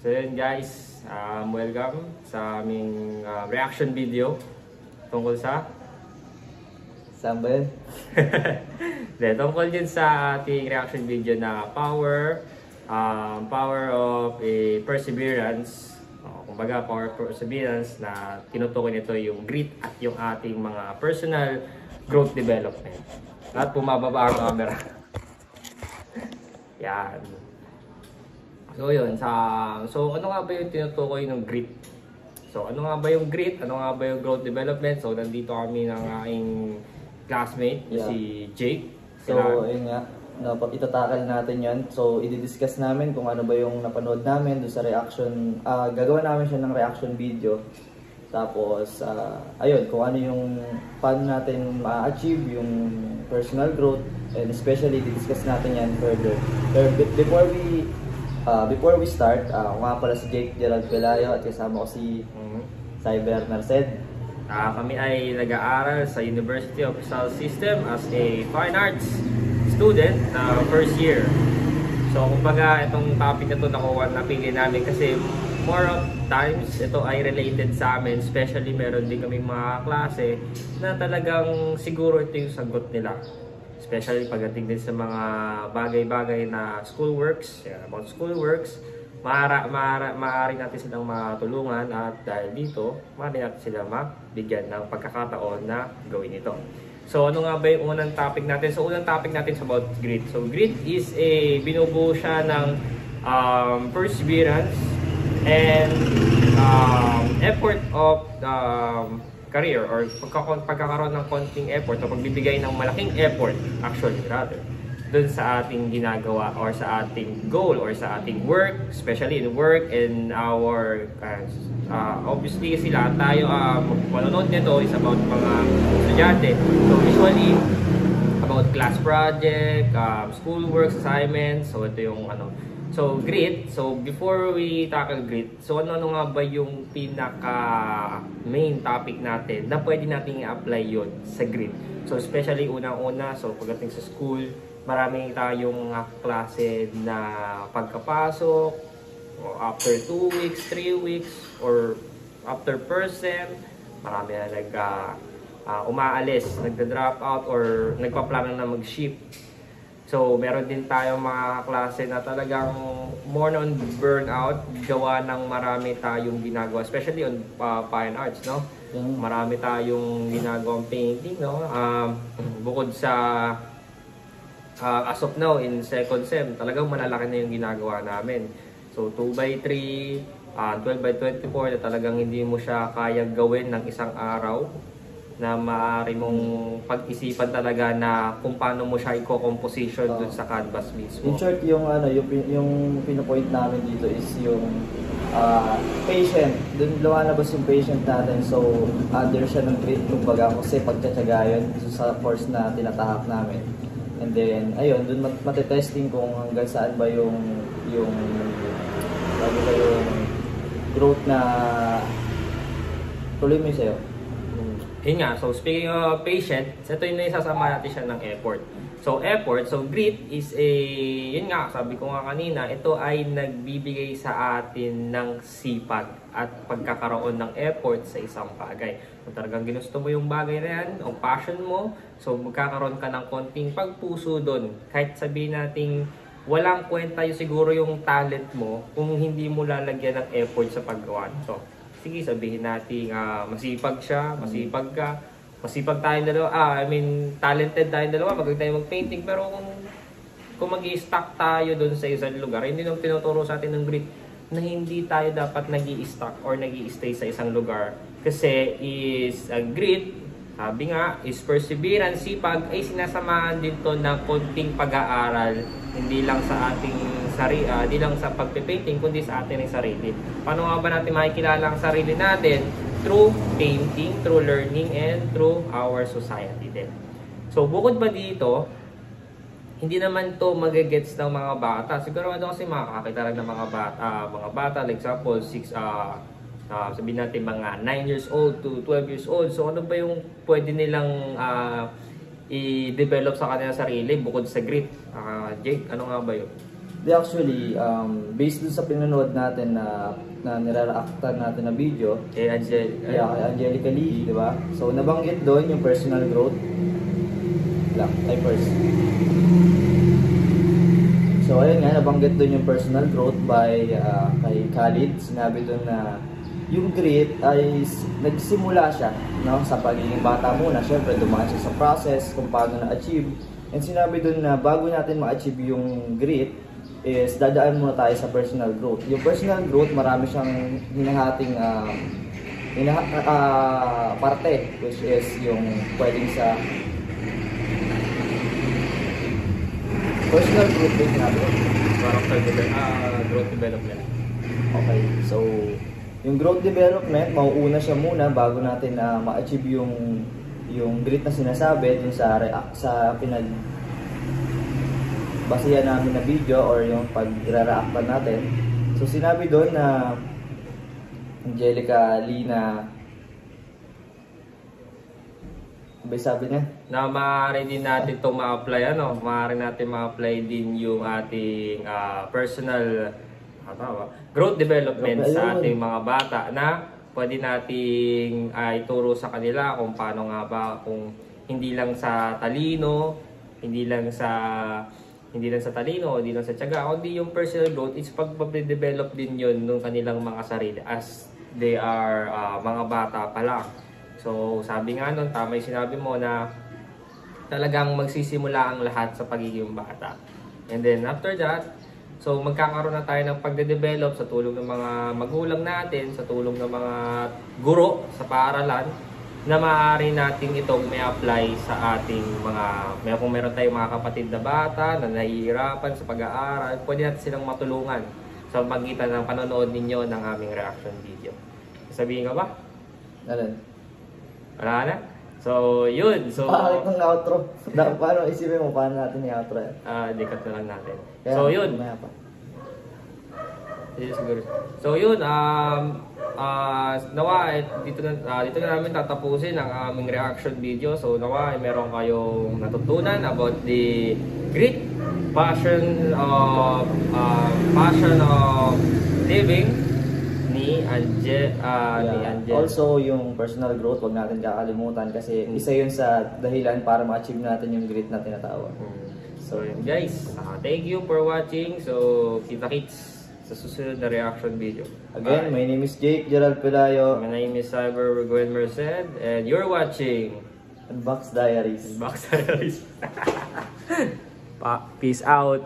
So yun guys, welcome sa aming reaction video tungkol sa Sambal. tungkol din sa ating reaction video na power of a perseverance. Kumbaga power of perseverance na tinutukoy nito yung grit at yung ating mga personal growth development. At pumababa ang camera. Yan. So yun, so ano nga ba yung tinutukoy ng grit? So ano nga ba yung grit? Ano nga ba yung growth development? So nandito kami ng aking classmate, si Jake. So ayun nga, itatakal natin yan. So i-discuss namin kung ano ba yung napanood namin doon sa reaction. Gagawa namin siya ng reaction video. Tapos ayun, kung ano yung paano natin ma-achieve yung personal growth, and especially i-discuss natin yan further. But before we start, ako nga pala si Jake Gerald Pelayo at kasama ko si Cyber Narced. Kami ay nag-aaral sa University of Rizal System as a fine arts student first year. So kumbaga itong topic na ito napili namin kasi more of times ito ay related sa amin, especially meron din kaming mga klase na talagang siguro ito yung sagot nila. Especially pagdating din sa mga bagay-bagay na schoolworks, about schoolworks, maaari natin silang matulungan at dahil dito, maaari natin silang mabigyan ng pagkakataon na gawin ito. So ano nga ba yung unang topic natin? So unang topic natin is about grit. So grit is binubuo siya ng perseverance and effort of career or pagkakaroon ng konting effort o pagbibigay ng malaking effort actually rather dun sa ating ginagawa or sa ating goal or sa ating work, especially in work and our obviously kasi lahat tayo manonood nito is about mga estudyante. So usually about class project, school work, assignments. So ito yung so grit. So before we tackle grit, so ano nga ba yung pinaka main topic natin na pwede nating i-apply yun sa grit? So especially unang-una, so pagdating sa school, marami tayong klase na pagkapasok, after 2 weeks, 3 weeks, or after first sem, marami na umaalis, nagda-drop out or nagpaplano na mag-shift. So, meron din tayong mga klase na talagang more on burnout, gawa ng marami tayong ginagawa, especially on fine arts, no? Marami tayong ginagawang painting, no? Bukod sa as of now, in second sem, talagang malalaki na yung ginagawa namin. So, 2x3, 12x24 na talagang hindi mo siya kaya gawin ng isang araw na maaari mong pag-isipan talaga na kung paano mo siya i-composition dun sa canvas mismo. In short, yung pinopoint namin dito is yung patient. Dun lumalabas yung patient natin. So, under siya ng grit, kumbaga, kasi pagtsatsaga yun sa course na tinatahak namin. And then, ayun, dun matetesting kung hanggang saan ba yung growth na tuloy mo sa'yo. Yun nga, so speaking of patient, ito yung naisasama natin siya ng effort. So effort, so grit is yun nga, sabi ko nga kanina, ito ay nagbibigay sa atin ng sipag at pagkakaroon ng effort sa isang bagay. Kung talagang ginusto mo yung bagay na yan, o passion mo, so magkakaroon ka ng konting pagpuso doon. Kahit sabihin natin, walang kwenta yung siguro yung talent mo kung hindi mo lalagyan ng effort sa paggawa. So, sige, sabihin natin masipag siya, masipag ka, masipag tayong dalawa, talented tayong dalawa, magaling tayo mag-painting, pero kung mag-i-stuck tayo doon sa isang lugar, hindi nang tinuturo sa atin ng grit na hindi tayo dapat nag-i-stuck or nag-i-stay sa isang lugar. Kasi grit, sabi nga, is perseverance, sipag, ay sinasamahan din to ng konting pag-aaral, hindi lang sa ating hindi lang sa pagpe-painting, kundi sa atin ng sarili. Paano nga ba natin makikilala ang sarili natin? Through painting, through learning, and through our society din. So, bukod ba dito, hindi naman to magagets ng mga bata. Sigurado kasi makakakita lang ng mga bata, like example, sabihin natin mga 9 years old to 12 years old. So, ano ba yung pwede nilang i-develop sa kanilang sarili bukod sa grit? Jake, ano nga ba yun? Actually, based dun sa pinanood natin na nire-reactan natin na video, Kay kay Angelica Lee, di ba? So, nabanggit doon yung personal growth. First. So, ayun nga, nabanggit doon yung personal growth by kay Khalid. Sinabi doon na yung grit ay nagsimula siya, no, sa pagiging bata muna. Siyempre, dumaan siya sa process kung paano na-achieve. And sinabi doon na bago natin ma-achieve yung grit, is dadaan muna tayo sa personal growth. Yung personal growth, marami siyang hinahating parte, which is yung pwedeng sa personal growth din natin. Growth development. Okay, so yung growth development, mauuna siya muna bago natin ma-achieve yung grit na sinasabi dun sa basihan namin na video or yung pag-reactan natin. So sinabi doon na Angelica Lee na sabi niya Na maaari din natin itong ma-apply, maaari natin ma-apply din yung ating personal growth development sa ating mga bata na pwede nating ituro sa kanila kung paano nga ba, kung hindi lang sa talino, hindi lang sa talino, hindi lang sa tiyaga, kundi yung personal growth is pagpapadevelop din yun ng kanilang mga sarili as they are mga bata pa lang. So sabi nga nun, tama yung sinabi mo na talagang magsisimula ang lahat sa pagiging bata. And then after that, so magkakaroon na tayo ng pagde-develop sa tulong ng mga magulang natin, sa tulong ng mga guro sa paaralan, na maaari natin itong may apply sa ating kung meron tayong mga kapatid na bata na nahihirapan sa pag-aaral, pwede natin silang matulungan sa pagitan ng panonood ninyo ng aming reaction video. Sabihin ka ba? Alin? Wala na? So, yun. So, pakakit ng outro. Paano isipin mo, paano natin i-outro yan? Dikat na lang natin. Kaya, so, yun. So, yun. Nawa, dito na namin tatapusin ang aming reaction video. So, nawa, meron kayong natutunan about the grit, passion of living ni Angel. Also, yung personal growth, wag natin kakalimutan kasi isa yun sa dahilan para ma-achieve natin yung grit na tinatawag. So, yun guys. Thank you for watching. So, kita-kits sa susunod na reaction video. Again, my name is Jake Gerald Pelayo. My name is Cyber Gwen Merced, and you're watching Unbox Diaries. Unbox Diaries. Peace out.